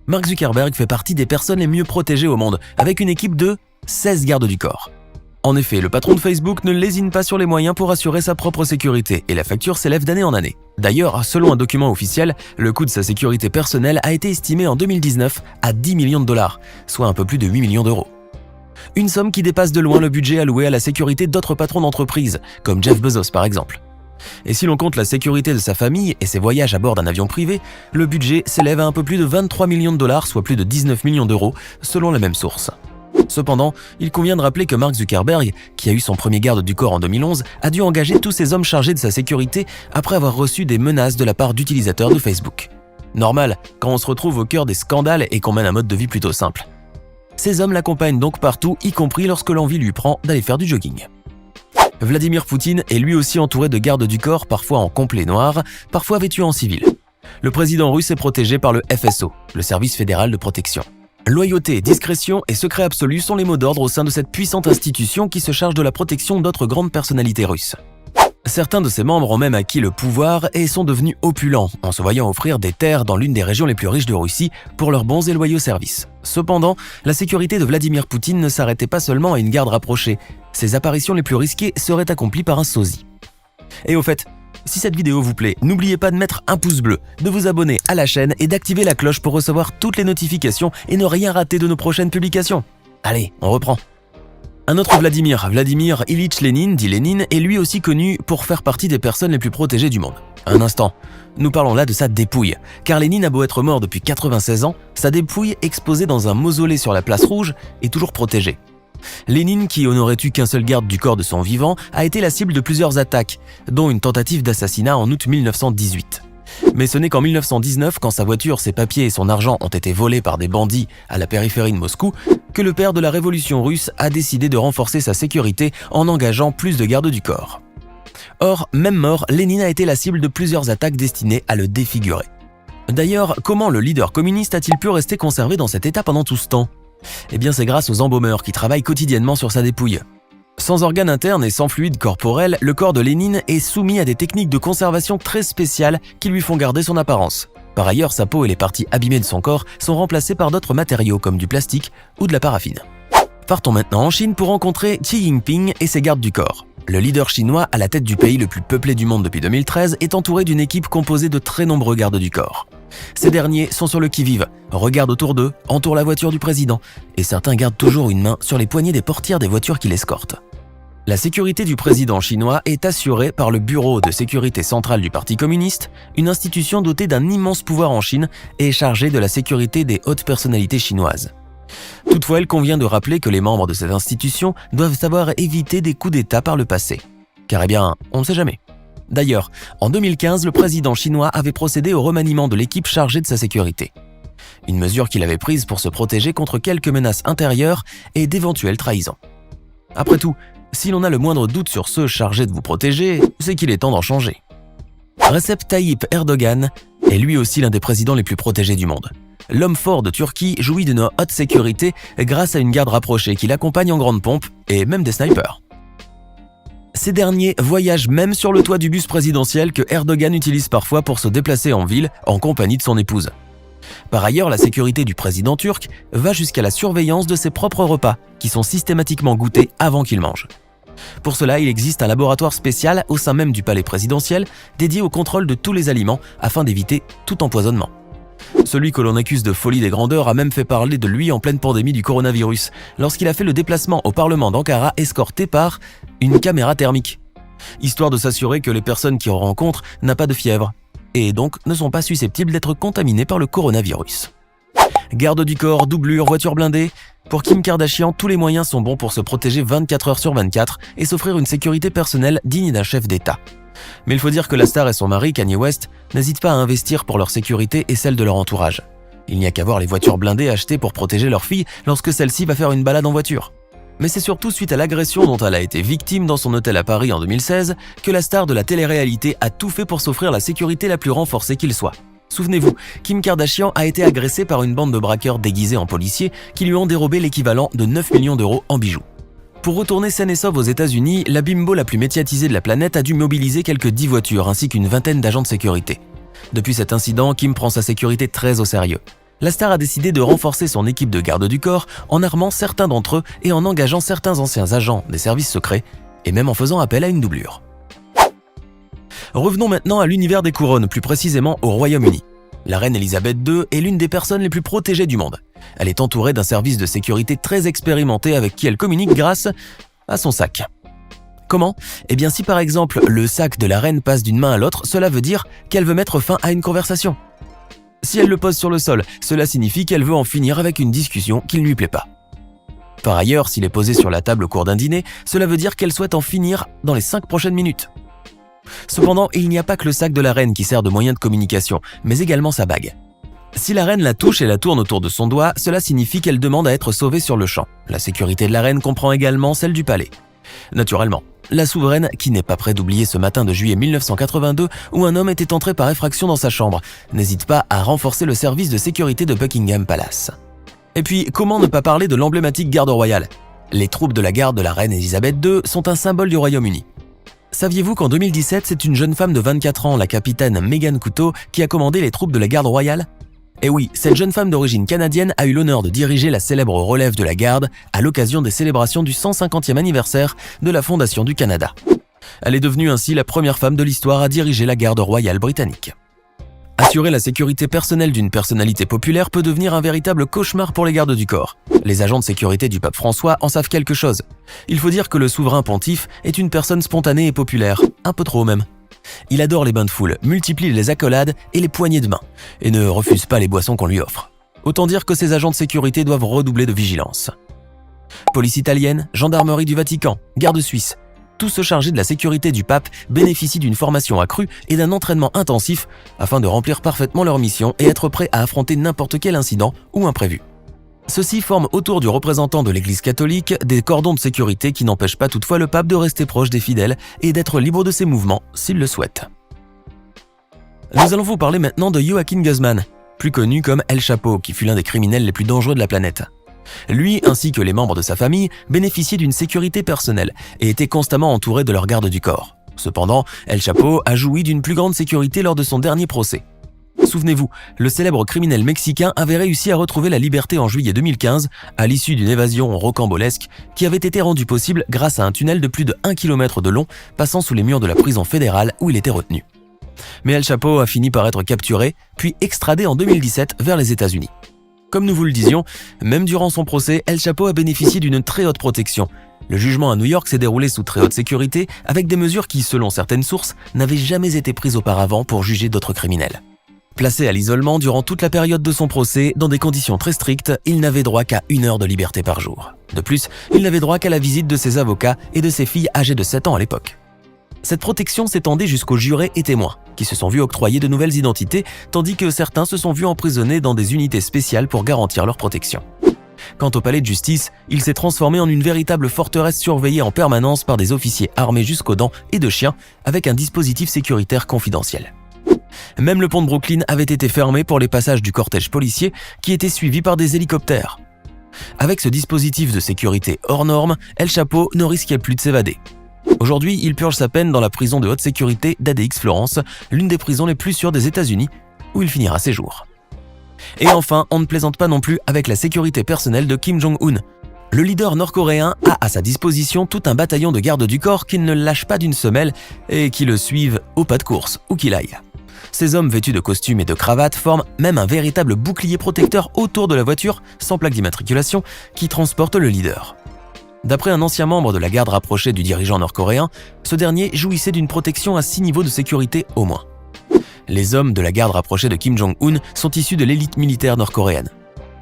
Mark Zuckerberg fait partie des personnes les mieux protégées au monde, avec une équipe de 16 gardes du corps. En effet, le patron de Facebook ne lésine pas sur les moyens pour assurer sa propre sécurité et la facture s'élève d'année en année. D'ailleurs, selon un document officiel, le coût de sa sécurité personnelle a été estimé en 2019 à 10 millions de dollars, soit un peu plus de 8 millions d'euros. Une somme qui dépasse de loin le budget alloué à la sécurité d'autres patrons d'entreprise, comme Jeff Bezos par exemple. Et si l'on compte la sécurité de sa famille et ses voyages à bord d'un avion privé, le budget s'élève à un peu plus de 23 millions de dollars, soit plus de 19 millions d'euros, selon la même source. Cependant, il convient de rappeler que Mark Zuckerberg, qui a eu son premier garde du corps en 2011, a dû engager tous ces hommes chargés de sa sécurité après avoir reçu des menaces de la part d'utilisateurs de Facebook. Normal, quand on se retrouve au cœur des scandales et qu'on mène un mode de vie plutôt simple. Ces hommes l'accompagnent donc partout, y compris lorsque l'envie lui prend d'aller faire du jogging. Vladimir Poutine est lui aussi entouré de gardes du corps, parfois en complet noir, parfois vêtus en civil. Le président russe est protégé par le FSO, le service fédéral de protection. Loyauté, discrétion et secret absolu sont les mots d'ordre au sein de cette puissante institution qui se charge de la protection d'autres grandes personnalités russes. Certains de ses membres ont même acquis le pouvoir et sont devenus opulents en se voyant offrir des terres dans l'une des régions les plus riches de Russie pour leurs bons et loyaux services. Cependant, la sécurité de Vladimir Poutine ne s'arrêtait pas seulement à une garde rapprochée. Ses apparitions les plus risquées seraient accomplies par un sosie. Et au fait, si cette vidéo vous plaît, n'oubliez pas de mettre un pouce bleu, de vous abonner à la chaîne et d'activer la cloche pour recevoir toutes les notifications et ne rien rater de nos prochaines publications. Allez, on reprend. Un autre Vladimir Ilitch Lénine, dit Lénine, est lui aussi connu pour faire partie des personnes les plus protégées du monde. Un instant, nous parlons là de sa dépouille, car Lénine a beau être mort depuis 96 ans, sa dépouille exposée dans un mausolée sur la place Rouge est toujours protégée. Lénine, qui n'aurait eu qu'un seul garde du corps de son vivant, a été la cible de plusieurs attaques, dont une tentative d'assassinat en août 1918. Mais ce n'est qu'en 1919, quand sa voiture, ses papiers et son argent ont été volés par des bandits à la périphérie de Moscou, que le père de la révolution russe a décidé de renforcer sa sécurité en engageant plus de gardes du corps. Or, même mort, Lénine a été la cible de plusieurs attaques destinées à le défigurer. D'ailleurs, comment le leader communiste a-t-il pu rester conservé dans cet état pendant tout ce temps ? Eh bien, c'est grâce aux embaumeurs qui travaillent quotidiennement sur sa dépouille. Sans organes internes et sans fluide corporel, le corps de Lénine est soumis à des techniques de conservation très spéciales qui lui font garder son apparence. Par ailleurs, sa peau et les parties abîmées de son corps sont remplacées par d'autres matériaux comme du plastique ou de la paraffine. Partons maintenant en Chine pour rencontrer Xi Jinping et ses gardes du corps. Le leader chinois, à la tête du pays le plus peuplé du monde depuis 2013, est entouré d'une équipe composée de très nombreux gardes du corps. Ces derniers sont sur le qui-vive, regardent autour d'eux, entourent la voiture du président, et certains gardent toujours une main sur les poignées des portières des voitures qui l'escortent. La sécurité du président chinois est assurée par le Bureau de sécurité centrale du Parti communiste, une institution dotée d'un immense pouvoir en Chine et chargée de la sécurité des hautes personnalités chinoises. Toutefois, il convient de rappeler que les membres de cette institution doivent savoir éviter des coups d'État par le passé. Car on ne sait jamais. D'ailleurs, en 2015, le président chinois avait procédé au remaniement de l'équipe chargée de sa sécurité. Une mesure qu'il avait prise pour se protéger contre quelques menaces intérieures et d'éventuelles trahisons. Après tout, si l'on a le moindre doute sur ceux chargés de vous protéger, c'est qu'il est temps d'en changer. Recep Tayyip Erdogan est lui aussi l'un des présidents les plus protégés du monde. L'homme fort de Turquie jouit d'une haute sécurité grâce à une garde rapprochée qui l'accompagne en grande pompe et même des snipers. Ces derniers voyagent même sur le toit du bus présidentiel que Erdogan utilise parfois pour se déplacer en ville en compagnie de son épouse. Par ailleurs, la sécurité du président turc va jusqu'à la surveillance de ses propres repas, qui sont systématiquement goûtés avant qu'il mange. Pour cela, il existe un laboratoire spécial au sein même du palais présidentiel dédié au contrôle de tous les aliments afin d'éviter tout empoisonnement. Celui que l'on accuse de folie des grandeurs a même fait parler de lui en pleine pandémie du coronavirus, lorsqu'il a fait le déplacement au Parlement d'Ankara escorté par une caméra thermique, histoire de s'assurer que les personnes qu'il rencontre n'ont pas de fièvre, et donc ne sont pas susceptibles d'être contaminées par le coronavirus. Garde du corps, doublure, voiture blindée, pour Kim Kardashian, tous les moyens sont bons pour se protéger 24 heures sur 24 et s'offrir une sécurité personnelle digne d'un chef d'État. Mais il faut dire que la star et son mari, Kanye West, n'hésitent pas à investir pour leur sécurité et celle de leur entourage. Il n'y a qu'à voir les voitures blindées achetées pour protéger leur fille lorsque celle-ci va faire une balade en voiture. Mais c'est surtout suite à l'agression dont elle a été victime dans son hôtel à Paris en 2016 que la star de la télé-réalité a tout fait pour s'offrir la sécurité la plus renforcée qu'il soit. Souvenez-vous, Kim Kardashian a été agressée par une bande de braqueurs déguisés en policiers qui lui ont dérobé l'équivalent de 9 millions d'euros en bijoux. Pour retourner saine et sauve aux États-Unis, la bimbo la plus médiatisée de la planète a dû mobiliser quelques 10 voitures ainsi qu'une vingtaine d'agents de sécurité. Depuis cet incident, Kim prend sa sécurité très au sérieux. La star a décidé de renforcer son équipe de garde du corps en armant certains d'entre eux et en engageant certains anciens agents des services secrets, et même en faisant appel à une doublure. Revenons maintenant à l'univers des couronnes, plus précisément au Royaume-Uni. La reine Elisabeth II est l'une des personnes les plus protégées du monde. Elle est entourée d'un service de sécurité très expérimenté avec qui elle communique grâce à son sac. Comment ? Eh bien si par exemple le sac de la reine passe d'une main à l'autre, cela veut dire qu'elle veut mettre fin à une conversation. Si elle le pose sur le sol, cela signifie qu'elle veut en finir avec une discussion qui ne lui plaît pas. Par ailleurs, s'il est posé sur la table au cours d'un dîner, cela veut dire qu'elle souhaite en finir dans les 5 prochaines minutes. Cependant, il n'y a pas que le sac de la reine qui sert de moyen de communication, mais également sa bague. Si la reine la touche et la tourne autour de son doigt, cela signifie qu'elle demande à être sauvée sur le champ. La sécurité de la reine comprend également celle du palais. Naturellement, la souveraine qui n'est pas près d'oublier ce matin de juillet 1982 où un homme était entré par effraction dans sa chambre, n'hésite pas à renforcer le service de sécurité de Buckingham Palace. Et puis, comment ne pas parler de l'emblématique garde royale ? Les troupes de la garde de la reine Elisabeth II sont un symbole du Royaume-Uni. Saviez-vous qu'en 2017, c'est une jeune femme de 24 ans, la capitaine Megan Couteau, qui a commandé les troupes de la garde royale ? Et oui, cette jeune femme d'origine canadienne a eu l'honneur de diriger la célèbre relève de la garde à l'occasion des célébrations du 150e anniversaire de la Fondation du Canada. Elle est devenue ainsi la première femme de l'histoire à diriger la garde royale britannique. Assurer la sécurité personnelle d'une personnalité populaire peut devenir un véritable cauchemar pour les gardes du corps. Les agents de sécurité du pape François en savent quelque chose. Il faut dire que le souverain pontife est une personne spontanée et populaire, un peu trop même. Il adore les bains de foule, multiplie les accolades et les poignées de main, et ne refuse pas les boissons qu'on lui offre. Autant dire que ces agents de sécurité doivent redoubler de vigilance. Police italienne, gendarmerie du Vatican, garde suisse, tous ceux chargés de la sécurité du pape bénéficient d'une formation accrue et d'un entraînement intensif afin de remplir parfaitement leur mission et être prêts à affronter n'importe quel incident ou imprévu. Ceux-ci forment autour du représentant de l'Église catholique des cordons de sécurité qui n'empêchent pas toutefois le pape de rester proche des fidèles et d'être libre de ses mouvements s'il le souhaite. Nous allons vous parler maintenant de Joaquin Guzman, plus connu comme El Chapo, qui fut l'un des criminels les plus dangereux de la planète. Lui, ainsi que les membres de sa famille, bénéficiaient d'une sécurité personnelle et étaient constamment entourés de leur garde du corps. Cependant, El Chapo a joui d'une plus grande sécurité lors de son dernier procès. Souvenez-vous, le célèbre criminel mexicain avait réussi à retrouver la liberté en juillet 2015 à l'issue d'une évasion rocambolesque qui avait été rendue possible grâce à un tunnel de plus de 1 km de long passant sous les murs de la prison fédérale où il était retenu. Mais El Chapo a fini par être capturé, puis extradé en 2017 vers les États-Unis. Comme nous vous le disions, même durant son procès, El Chapo a bénéficié d'une très haute protection. Le jugement à New York s'est déroulé sous très haute sécurité avec des mesures qui, selon certaines sources, n'avaient jamais été prises auparavant pour juger d'autres criminels. Placé à l'isolement durant toute la période de son procès, dans des conditions très strictes, il n'avait droit qu'à 1 heure de liberté par jour. De plus, il n'avait droit qu'à la visite de ses avocats et de ses filles âgées de 7 ans à l'époque. Cette protection s'étendait jusqu'aux jurés et témoins, qui se sont vus octroyer de nouvelles identités, tandis que certains se sont vus emprisonnés dans des unités spéciales pour garantir leur protection. Quant au palais de justice, il s'est transformé en une véritable forteresse surveillée en permanence par des officiers armés jusqu'aux dents et de chiens, avec un dispositif sécuritaire confidentiel. Même le pont de Brooklyn avait été fermé pour les passages du cortège policier qui était suivi par des hélicoptères. Avec ce dispositif de sécurité hors norme, El Chapo ne risquait plus de s'évader. Aujourd'hui, il purge sa peine dans la prison de haute sécurité d'ADX Florence, l'une des prisons les plus sûres des États-Unis, où il finira ses jours. Et enfin, on ne plaisante pas non plus avec la sécurité personnelle de Kim Jong-un. Le leader nord-coréen a à sa disposition tout un bataillon de gardes du corps qui ne le lâchent pas d'une semelle et qui le suivent au pas de course, où qu'il aille. Ces hommes vêtus de costumes et de cravates forment même un véritable bouclier protecteur autour de la voiture, sans plaque d'immatriculation, qui transporte le leader. D'après un ancien membre de la garde rapprochée du dirigeant nord-coréen, ce dernier jouissait d'une protection à 6 niveaux de sécurité au moins. Les hommes de la garde rapprochée de Kim Jong-un sont issus de l'élite militaire nord-coréenne.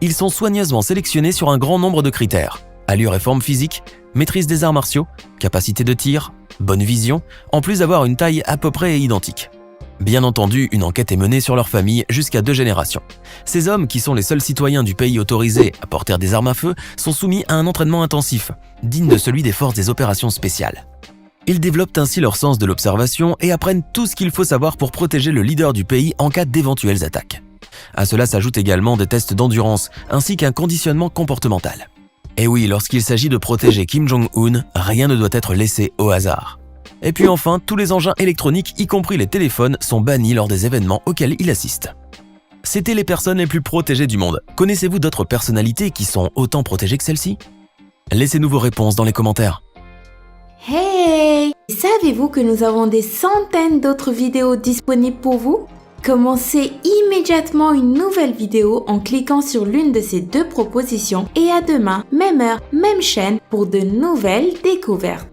Ils sont soigneusement sélectionnés sur un grand nombre de critères. Allure et forme physique, maîtrise des arts martiaux, capacité de tir, bonne vision, en plus d'avoir une taille à peu près identique. Bien entendu, une enquête est menée sur leur famille jusqu'à 2 générations. Ces hommes, qui sont les seuls citoyens du pays autorisés à porter des armes à feu, sont soumis à un entraînement intensif, digne de celui des forces des opérations spéciales. Ils développent ainsi leur sens de l'observation et apprennent tout ce qu'il faut savoir pour protéger le leader du pays en cas d'éventuelles attaques. À cela s'ajoutent également des tests d'endurance, ainsi qu'un conditionnement comportemental. Et oui, lorsqu'il s'agit de protéger Kim Jong-un, rien ne doit être laissé au hasard. Et puis enfin, tous les engins électroniques, y compris les téléphones, sont bannis lors des événements auxquels il assiste. C'était les personnes les plus protégées du monde. Connaissez-vous d'autres personnalités qui sont autant protégées que celles-ci? Laissez-nous vos réponses dans les commentaires. Hey! Savez-vous que nous avons des centaines d'autres vidéos disponibles pour vous? Commencez immédiatement une nouvelle vidéo en cliquant sur l'une de ces deux propositions et à demain, même heure, même chaîne pour de nouvelles découvertes.